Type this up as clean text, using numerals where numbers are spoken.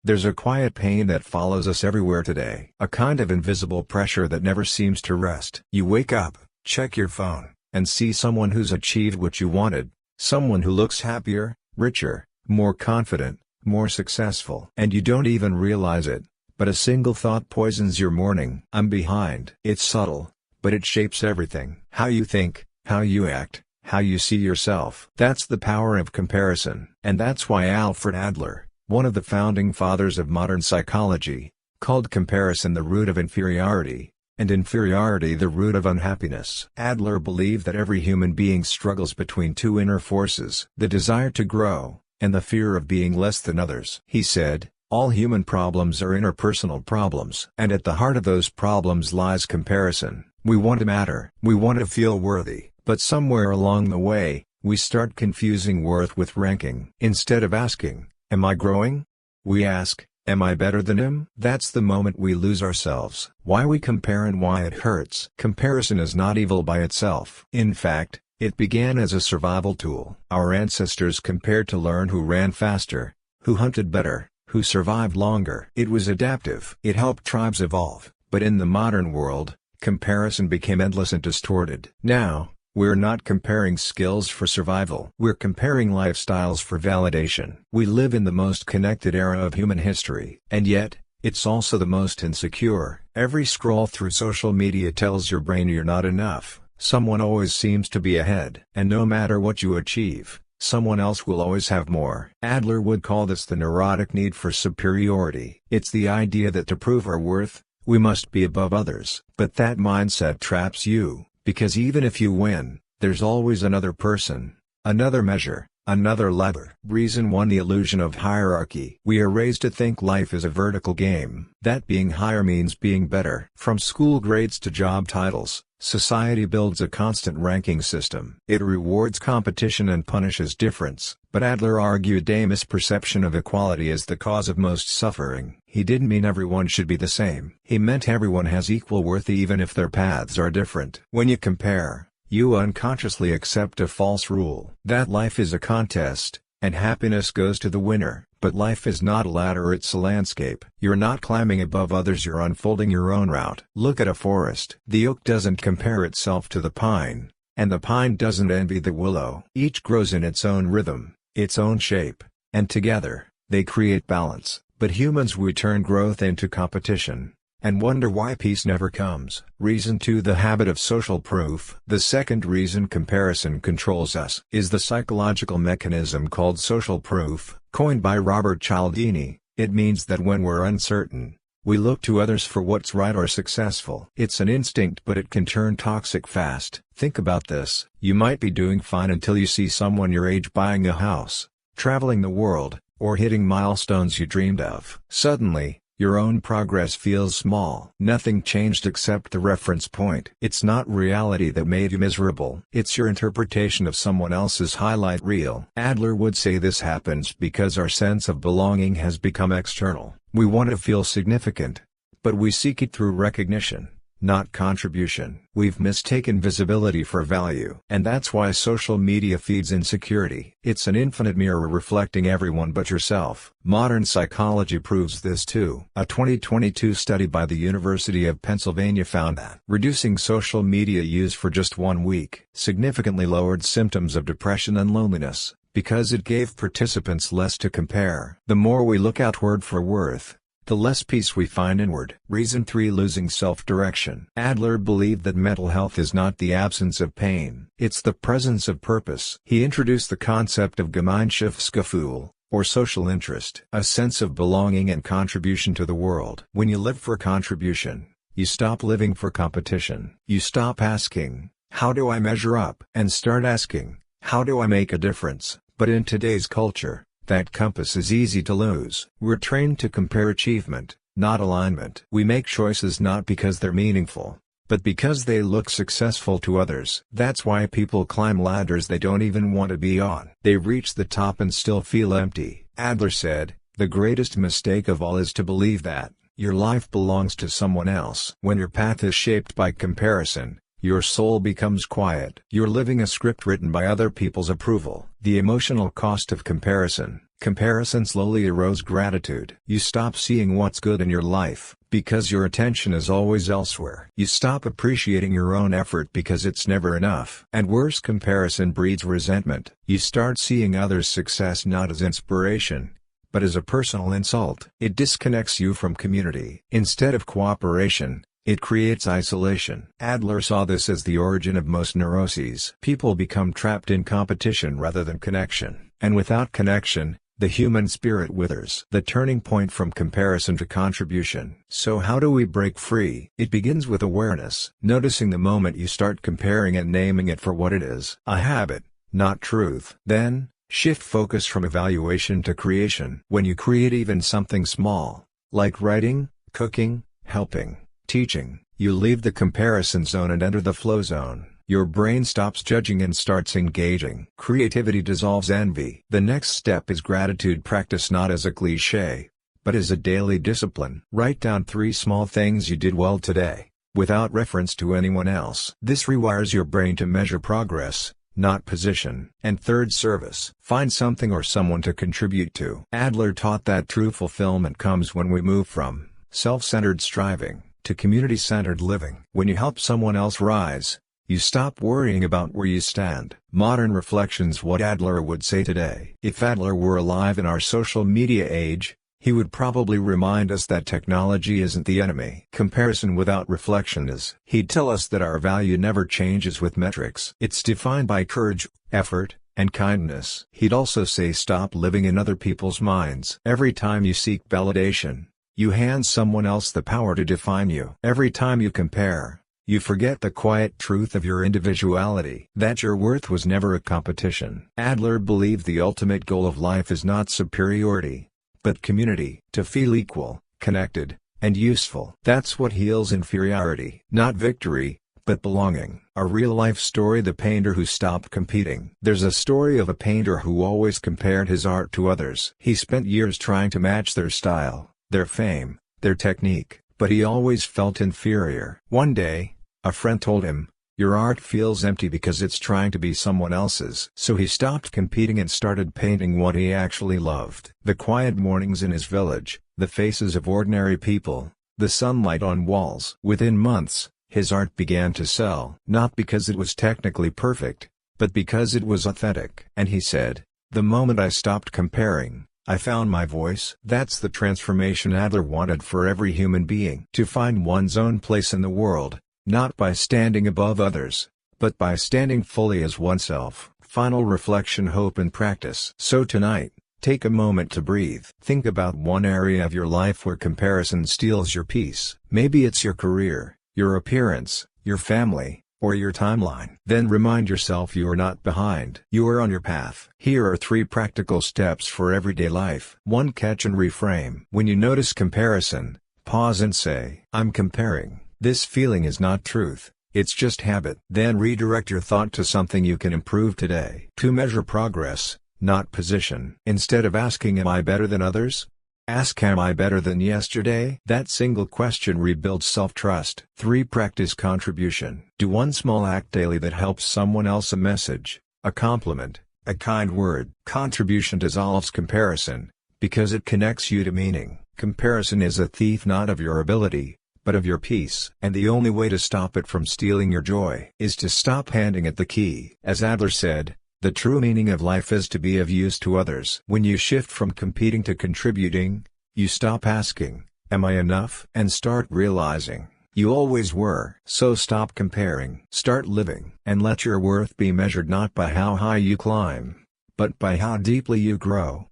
There's a quiet pain that follows us everywhere today. A kind of invisible pressure that never seems to rest. You wake up, check your phone, and see someone who's achieved what you wanted. Someone who looks happier, richer, more confident, more successful. And you don't even realize it, but a single thought poisons your morning. I'm behind. It's subtle, but it shapes everything. How you think, how you act, how you see yourself. That's the power of comparison. And that's why Alfred Adler, one of the founding fathers of modern psychology, called comparison the root of inferiority, and inferiority the root of unhappiness. Adler believed that every human being struggles between two inner forces: the desire to grow, and the fear of being less than others. He said, all human problems are interpersonal problems. And at the heart of those problems lies comparison. We want to matter. We want to feel worthy. But somewhere along the way, we start confusing worth with ranking. Instead of asking, am I growing? We ask, am I better than him? That's the moment we lose ourselves. Why we compare and why it hurts. Comparison is not evil by itself. In fact, it began as a survival tool. Our ancestors compared to learn who ran faster, who hunted better, who survived longer. It was adaptive. It helped tribes evolve. But in the modern world, comparison became endless and distorted. Now, we're not comparing skills for survival. We're comparing lifestyles for validation. We live in the most connected era of human history. And yet, it's also the most insecure. Every scroll through social media tells your brain you're not enough. Someone always seems to be ahead. And no matter what you achieve, someone else will always have more. Adler would call this the neurotic need for superiority. It's the idea that to prove our worth, we must be above others. But that mindset traps you, because even if you win, there's always another person, another measure, another lever. Reason 1: the illusion of hierarchy. We are raised to think life is a vertical game, that being higher means being better. From school grades to job titles, society builds a constant ranking system. It rewards competition and punishes difference. But Adler argued a misperception of equality is the cause of most suffering. He didn't mean everyone should be the same. He meant everyone has equal worth even if their paths are different. When you compare, you unconsciously accept a false rule. That life is a contest, and happiness goes to the winner. But life is not a ladder, it's a landscape. You're not climbing above others, you're unfolding your own route. Look at a forest. The oak doesn't compare itself to the pine, and the pine doesn't envy the willow. Each grows in its own rhythm, its own shape, and together, they create balance. But humans, we turn growth into competition, and wonder why peace never comes. Reason 2: the habit of social proof. The second reason comparison controls us is the psychological mechanism called social proof, coined by Robert Cialdini. It means that when we're uncertain, we look to others for what's right or successful. It's an instinct, but it can turn toxic fast. Think about this. You might be doing fine until you see someone your age buying a house, traveling the world, or hitting milestones you dreamed of. Suddenly, your own progress feels small. Nothing changed except the reference point. It's not reality that made you miserable. It's your interpretation of someone else's highlight reel. Adler would say this happens because our sense of belonging has become external. We want to feel significant, but we seek it through recognition, not contribution. We've mistaken visibility for value. And that's why social media feeds insecurity. It's an infinite mirror reflecting everyone but yourself. Modern psychology proves this too. A 2022 study by the University of Pennsylvania found that reducing social media use for just 1 week significantly lowered symptoms of depression and loneliness, because it gave participants less to compare. The more we look outward for worth, the less peace we find inward. Reason 3: losing self-direction. Adler believed that mental health is not the absence of pain, it's the presence of purpose. He introduced the concept of Gemeinschaftsgefühl, or social interest, a sense of belonging and contribution to the world. When you live for contribution, you stop living for competition. You stop asking, how do I measure up? And start asking, how do I make a difference? But in today's culture, that compass is easy to lose. We're trained to compare achievement, not alignment. We make choices not because they're meaningful, but because they look successful to others. That's why people climb ladders they don't even want to be on. They reach the top and still feel empty. Adler said, the greatest mistake of all is to believe that your life belongs to someone else. When your path is shaped by comparison, your soul becomes quiet. You're living a script written by other people's approval. The emotional cost of comparison. Comparison slowly erodes gratitude. You stop seeing what's good in your life, because your attention is always elsewhere. You stop appreciating your own effort because it's never enough. And worse, comparison breeds resentment. You start seeing others' success not as inspiration, but as a personal insult. It disconnects you from community. Instead of cooperation, it creates isolation. Adler saw this as the origin of most neuroses. People become trapped in competition rather than connection. And without connection, the human spirit withers. The turning point from comparison to contribution. So how do we break free? It begins with awareness. Noticing the moment you start comparing and naming it for what it is. A habit, not truth. Then, shift focus from evaluation to creation. When you create even something small, like writing, cooking, helping, teaching, you leave the comparison zone and enter the flow zone. Your brain stops judging and starts engaging. Creativity dissolves envy. The next step is gratitude practice, not as a cliché, but as a daily discipline. Write down 3 small things you did well today, without reference to anyone else. This rewires your brain to measure progress, not position. And third, service. Find something or someone to contribute to. Adler taught that true fulfillment comes when we move from self-centered striving to community-centered living. When you help someone else rise, you stop worrying about where you stand. Modern reflections. What Adler would say today. If Adler were alive in our social media age, he would probably remind us that technology isn't the enemy. Comparison without reflection is. He'd tell us that our value never changes with metrics. It's defined by courage, effort, and kindness. He'd also say, stop living in other people's minds. Every time you seek validation, you hand someone else the power to define you. Every time you compare, you forget the quiet truth of your individuality. That your worth was never a competition. Adler believed the ultimate goal of life is not superiority, but community. To feel equal, connected, and useful. That's what heals inferiority. Not victory, but belonging. A real-life story. The painter who stopped competing. There's a story of a painter who always compared his art to others. He spent years trying to match their style, their fame, their technique, but he always felt inferior. One day, a friend told him, "Your art feels empty because it's trying to be someone else's." So he stopped competing and started painting what he actually loved. The quiet mornings in his village, the faces of ordinary people, the sunlight on walls. Within months, his art began to sell. Not because it was technically perfect, but because it was authentic. And he said, "The moment I stopped comparing, I found my voice." That's the transformation Adler wanted for every human being. To find one's own place in the world, not by standing above others, but by standing fully as oneself. Final reflection, hope and practice. So tonight, take a moment to breathe. Think about one area of your life where comparison steals your peace. Maybe it's your career, your appearance, your family, or your timeline. Then remind yourself you are not behind. You are on your path. Here are 3 practical steps for everyday life. 1. Catch and reframe. When you notice comparison, pause and say, "I'm comparing. This feeling is not truth, it's just habit." Then redirect your thought to something you can improve today. 2. Measure progress, not position. Instead of asking, "Am I better than others?" ask, "Am I better than yesterday?" That single question rebuilds self-trust. 3. Practice contribution. Do one small act daily that helps someone else. A message, a compliment, a kind word. Contribution dissolves comparison, because it connects you to meaning. Comparison is a thief not of your ability, but of your peace. And the only way to stop it from stealing your joy is to stop handing it the key. As Adler said, the true meaning of life is to be of use to others. When you shift from competing to contributing, you stop asking, "Am I enough?" and start realizing, you always were. So stop comparing. Start living. And let your worth be measured not by how high you climb, but by how deeply you grow.